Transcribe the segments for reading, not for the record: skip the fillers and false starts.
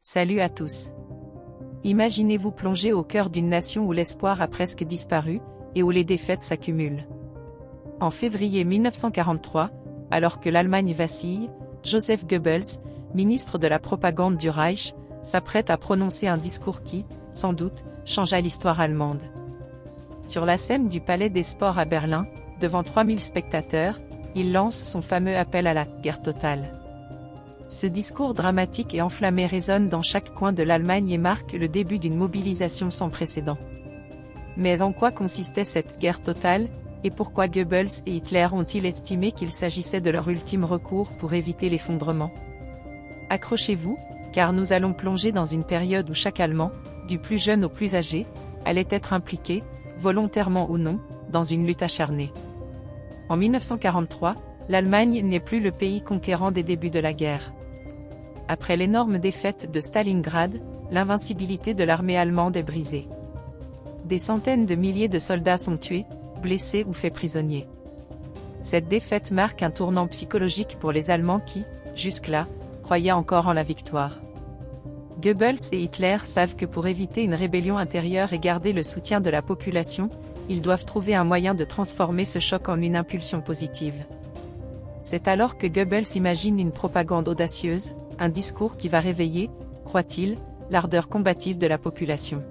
Salut à tous. Imaginez-vous plonger au cœur d'une nation où l'espoir a presque disparu, et où les défaites s'accumulent. En février 1943, alors que l'Allemagne vacille, Joseph Goebbels, ministre de la propagande du Reich, s'apprête à prononcer un discours qui, sans doute, changea l'histoire allemande. Sur la scène du Palais des Sports à Berlin, devant 3000 spectateurs, il lance son fameux appel à la « guerre totale ». Ce discours dramatique et enflammé résonne dans chaque coin de l'Allemagne et marque le début d'une mobilisation sans précédent. Mais en quoi consistait cette guerre totale, et pourquoi Goebbels et Hitler ont-ils estimé qu'il s'agissait de leur ultime recours pour éviter l'effondrement? Accrochez-vous, car nous allons plonger dans une période où chaque Allemand, du plus jeune au plus âgé, allait être impliqué, volontairement ou non, dans une lutte acharnée. En 1943, l'Allemagne n'est plus le pays conquérant des débuts de la guerre. Après l'énorme défaite de Stalingrad, l'invincibilité de l'armée allemande est brisée. Des centaines de milliers de soldats sont tués, blessés ou faits prisonniers. Cette défaite marque un tournant psychologique pour les Allemands qui, jusque-là, croyaient encore en la victoire. Goebbels et Hitler savent que pour éviter une rébellion intérieure et garder le soutien de la population, ils doivent trouver un moyen de transformer ce choc en une impulsion positive. C'est alors que Goebbels imagine une propagande audacieuse, un discours qui va réveiller, croit-il, l'ardeur combative de la population.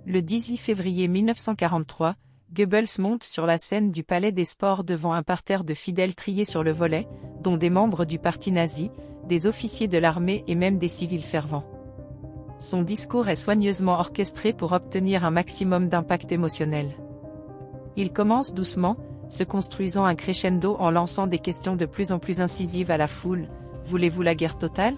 Le 18 février 1943, Goebbels monte sur la scène du Palais des Sports devant un parterre de fidèles triés sur le volet, dont des membres du parti nazi, des officiers de l'armée et même des civils fervents. Son discours est soigneusement orchestré pour obtenir un maximum d'impact émotionnel. Il commence doucement, se construisant un crescendo en lançant des questions de plus en plus incisives à la foule. Voulez-vous la guerre totale?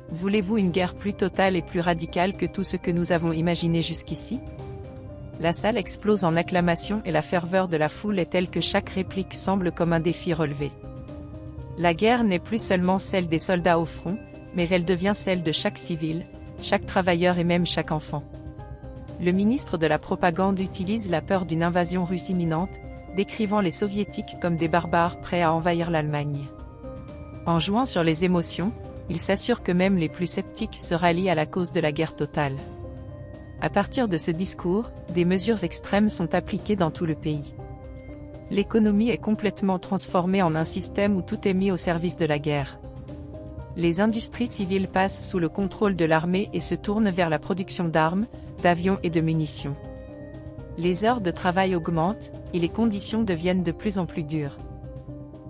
Voulez-vous une guerre plus totale et plus radicale que tout ce que nous avons imaginé jusqu'ici? La salle explose en acclamations et la ferveur de la foule est telle que chaque réplique semble comme un défi relevé. La guerre n'est plus seulement celle des soldats au front, mais elle devient celle de chaque civil, chaque travailleur et même chaque enfant. Le ministre de la propagande utilise la peur d'une invasion russe imminente, décrivant les soviétiques comme des barbares prêts à envahir l'Allemagne. En jouant sur les émotions, il s'assure que même les plus sceptiques se rallient à la cause de la guerre totale. À partir de ce discours, des mesures extrêmes sont appliquées dans tout le pays. L'économie est complètement transformée en un système où tout est mis au service de la guerre. Les industries civiles passent sous le contrôle de l'armée et se tournent vers la production d'armes, d'avions et de munitions. Les heures de travail augmentent, et les conditions deviennent de plus en plus dures.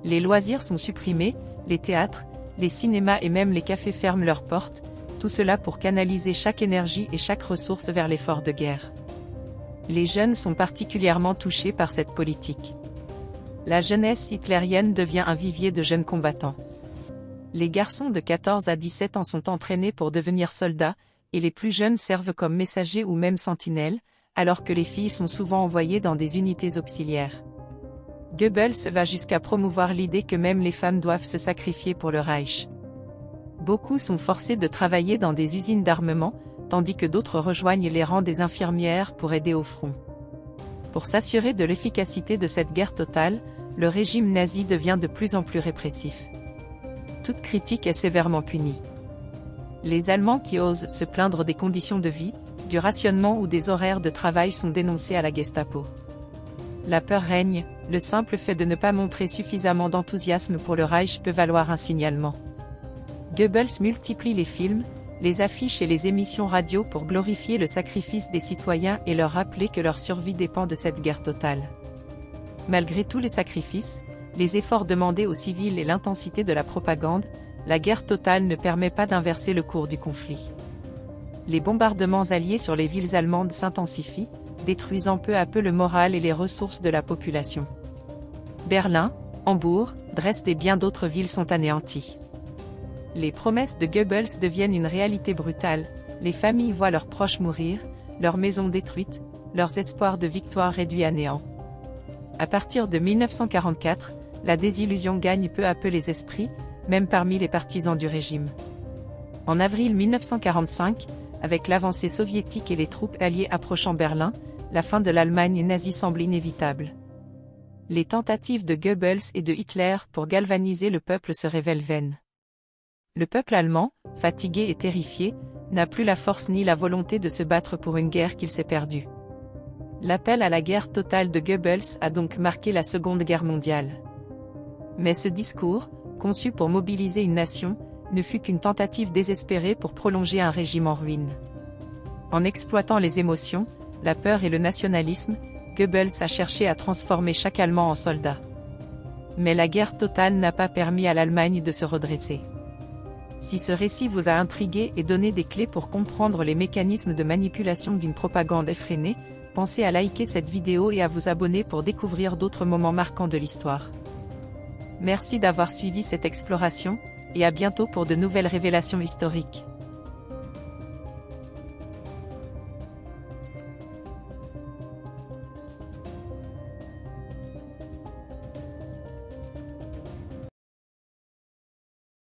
Les loisirs sont supprimés, les théâtres, les cinémas et même les cafés ferment leurs portes, tout cela pour canaliser chaque énergie et chaque ressource vers l'effort de guerre. Les jeunes sont particulièrement touchés par cette politique. La jeunesse hitlérienne devient un vivier de jeunes combattants. Les garçons de 14 à 17 ans sont entraînés pour devenir soldats, et les plus jeunes servent comme messagers ou même sentinelles, alors que les filles sont souvent envoyées dans des unités auxiliaires. Goebbels va jusqu'à promouvoir l'idée que même les femmes doivent se sacrifier pour le Reich. Beaucoup sont forcés de travailler dans des usines d'armement, tandis que d'autres rejoignent les rangs des infirmières pour aider au front. Pour s'assurer de l'efficacité de cette guerre totale, le régime nazi devient de plus en plus répressif. Toute critique est sévèrement punie. Les Allemands qui osent se plaindre des conditions de vie, du rationnement ou des horaires de travail sont dénoncés à la Gestapo. La peur règne, le simple fait de ne pas montrer suffisamment d'enthousiasme pour le Reich peut valoir un signalement. Goebbels multiplie les films, les affiches et les émissions radio pour glorifier le sacrifice des citoyens et leur rappeler que leur survie dépend de cette guerre totale. Malgré tous les sacrifices, les efforts demandés aux civils et l'intensité de la propagande, la guerre totale ne permet pas d'inverser le cours du conflit. Les bombardements alliés sur les villes allemandes s'intensifient, détruisant peu à peu le moral et les ressources de la population. Berlin, Hambourg, Dresde et bien d'autres villes sont anéanties. Les promesses de Goebbels deviennent une réalité brutale, les familles voient leurs proches mourir, leurs maisons détruites, leurs espoirs de victoire réduits à néant. À partir de 1944, la désillusion gagne peu à peu les esprits, même parmi les partisans du régime. En avril 1945, avec l'avancée soviétique et les troupes alliées approchant Berlin, la fin de l'Allemagne nazie semble inévitable. Les tentatives de Goebbels et de Hitler pour galvaniser le peuple se révèlent vaines. Le peuple allemand, fatigué et terrifié, n'a plus la force ni la volonté de se battre pour une guerre qu'il s'est perdue. L'appel à la guerre totale de Goebbels a donc marqué la Seconde Guerre mondiale. Mais ce discours, conçu pour mobiliser une nation, ne fut qu'une tentative désespérée pour prolonger un régime en ruine. En exploitant les émotions, la peur et le nationalisme, Goebbels a cherché à transformer chaque Allemand en soldat. Mais la guerre totale n'a pas permis à l'Allemagne de se redresser. Si ce récit vous a intrigué et donné des clés pour comprendre les mécanismes de manipulation d'une propagande effrénée, pensez à liker cette vidéo et à vous abonner pour découvrir d'autres moments marquants de l'histoire. Merci d'avoir suivi cette exploration, et à bientôt pour de nouvelles révélations historiques.